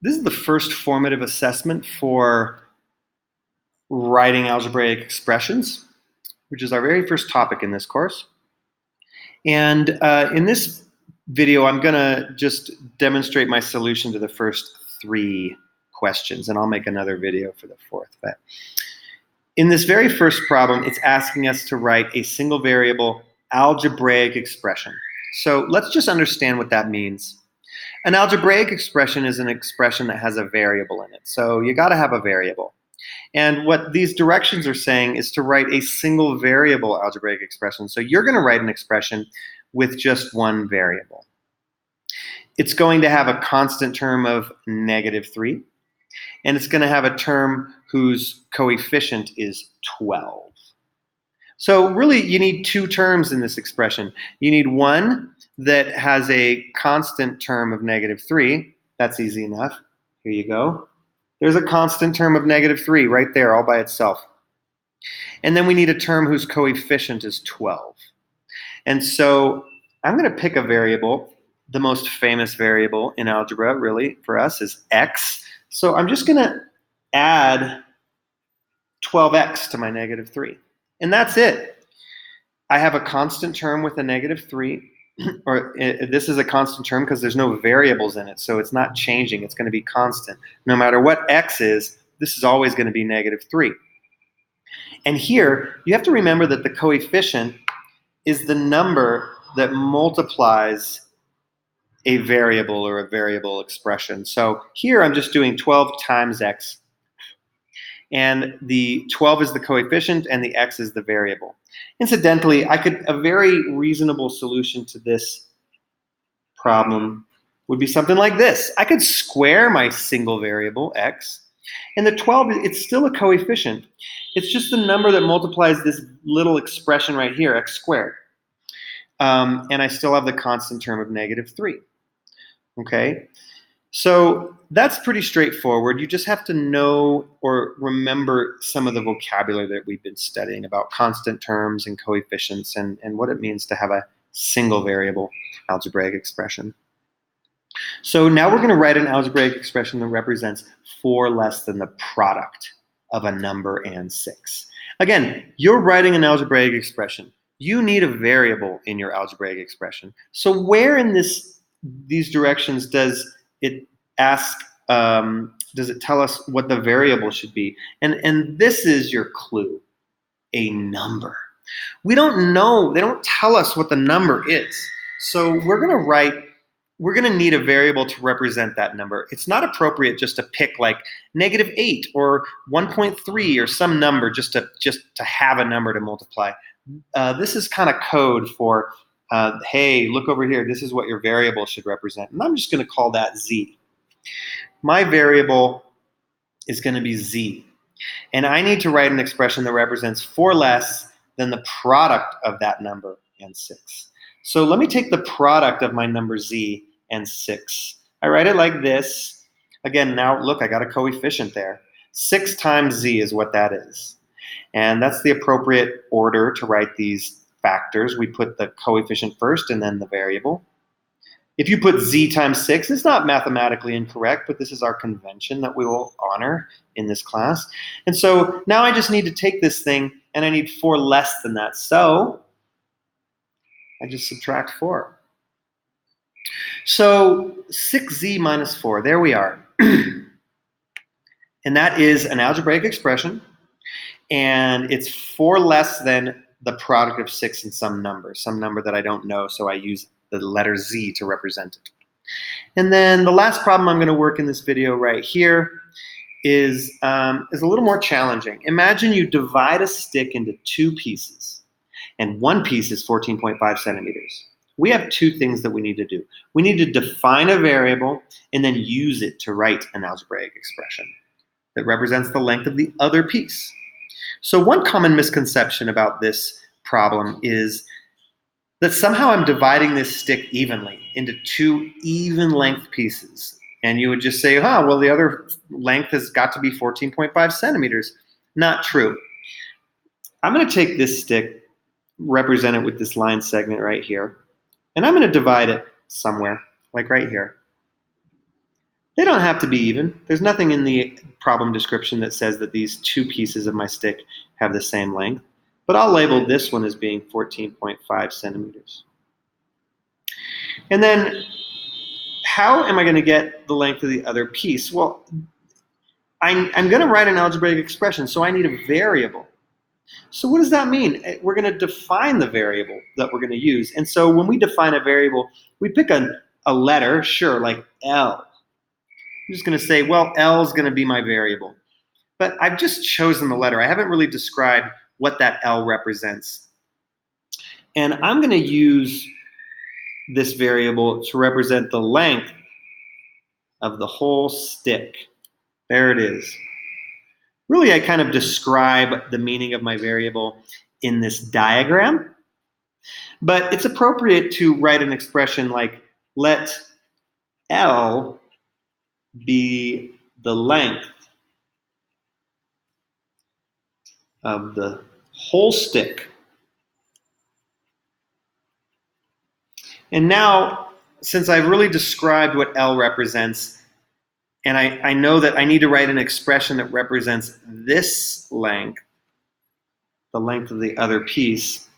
This is the first formative assessment for writing algebraic expressions, which is our very first topic in this course. And in this video, I'm going to just demonstrate my solution to the first 3 questions, and I'll make another video for the 4th. But in this very first problem, it's asking us to write a single variable algebraic expression. So let's just understand what that means. An algebraic expression is an expression that has a variable in it. So you got to have a variable. And what these directions are saying is to write a single variable algebraic expression. So you're going to write an expression with just one variable. It's going to have a constant term of -3, and it's going to have a term whose coefficient is 12. So really, you need 2 terms in this expression. You need one that has a constant term of -3. That's easy enough. Here you go. There's a constant term of -3 right there all by itself. And then we need a term whose coefficient is 12. And so I'm going to pick a variable. The most famous variable in algebra, really, for us is x. So I'm just going to add 12x to my -3. And that's it. I have a constant term with a -3. Or this is a constant term because there's no variables in it, so it's not changing. It's going to be constant. No matter what x is, this is always going to be -3. And here, you have to remember that the coefficient is the number that multiplies a variable or a variable expression. So here I'm just doing 12 times x. And the 12 is the coefficient and the x is the variable. Incidentally, a very reasonable solution to this problem would be something like this. I could square my single variable, x, and the 12, it's still a coefficient. It's just the number that multiplies this little expression right here, x squared. And I still have the constant term of -3. Okay? So that's pretty straightforward. You just have to know or remember some of the vocabulary that we've been studying about constant terms and coefficients and what it means to have a single variable algebraic expression. So now we're going to write an algebraic expression that represents 4 less than the product of a number and 6. Again, you're writing an algebraic expression. You need a variable in your algebraic expression. So where in these directions does it ask, does it tell us what the variable should be? And this is your clue, a number. We don't know, they don't tell us what the number is. So we're going to need a variable to represent that number. It's not appropriate just to pick like -8 or 1.3 or some number just to have a number to multiply. This is kind of code for hey, look over here, this is what your variable should represent. And I'm just going to call that z. My variable is going to be z. And I need to write an expression that represents 4 less than the product of that number and 6. So let me take the product of my number z and 6. I write it like this. Again, now look, I got a coefficient there. 6 times z is what that is. And that's the appropriate order to write these factors. We put the coefficient first and then the variable. If you put z times 6, it's not mathematically incorrect, but this is our convention that we will honor in this class. And so now I just need to take this thing and I need 4 less than that. So I just subtract 4. So 6z minus 4, there we are. And that is an algebraic expression, and it's 4 less than the product of 6 and some number that I don't know, so I use the letter z to represent it. And then the last problem I'm going to work in this video right here is a little more challenging. Imagine you divide a stick into 2 pieces, and one piece is 14.5 centimeters. We have 2 things that we need to do. We need to define a variable and then use it to write an algebraic expression that represents the length of the other piece. So one common misconception about this problem is that somehow I'm dividing this stick evenly into 2 even length pieces. And you would just say, well, the other length has got to be 14.5 centimeters. Not true. I'm going to take this stick, represent it with this line segment right here, and I'm going to divide it somewhere, like right here. They don't have to be even. There's nothing in the problem description that says that these two pieces of my stick have the same length, but I'll label this one as being 14.5 centimeters. And then how am I going to get the length of the other piece? Well, I'm going to write an algebraic expression, so I need a variable. So what does that mean? We're going to define the variable that we're going to use. And so when we define a variable, we pick a letter, sure, like L. I'm just going to say, well, L is going to be my variable. But I've just chosen the letter. I haven't really described what that L represents. And I'm going to use this variable to represent the length of the whole stick. There it is. Really, I kind of describe the meaning of my variable in this diagram, but it's appropriate to write an expression like, let L be the length of the whole stick. And now, since I've really described what L represents, and I know that I need to write an expression that represents this length, the length of the other piece,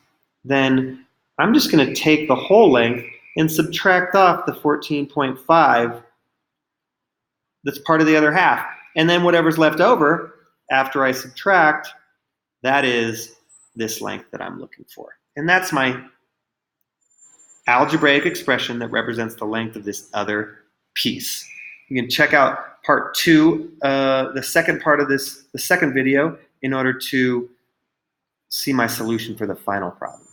then I'm just going to take the whole length and subtract off the 14.5 that's part of the other half. And then whatever's left over after I subtract, that is this length that I'm looking for. And that's my algebraic expression that represents the length of this other piece. You can check out part 2, the second part of this, the second video, in order to see my solution for the final problem.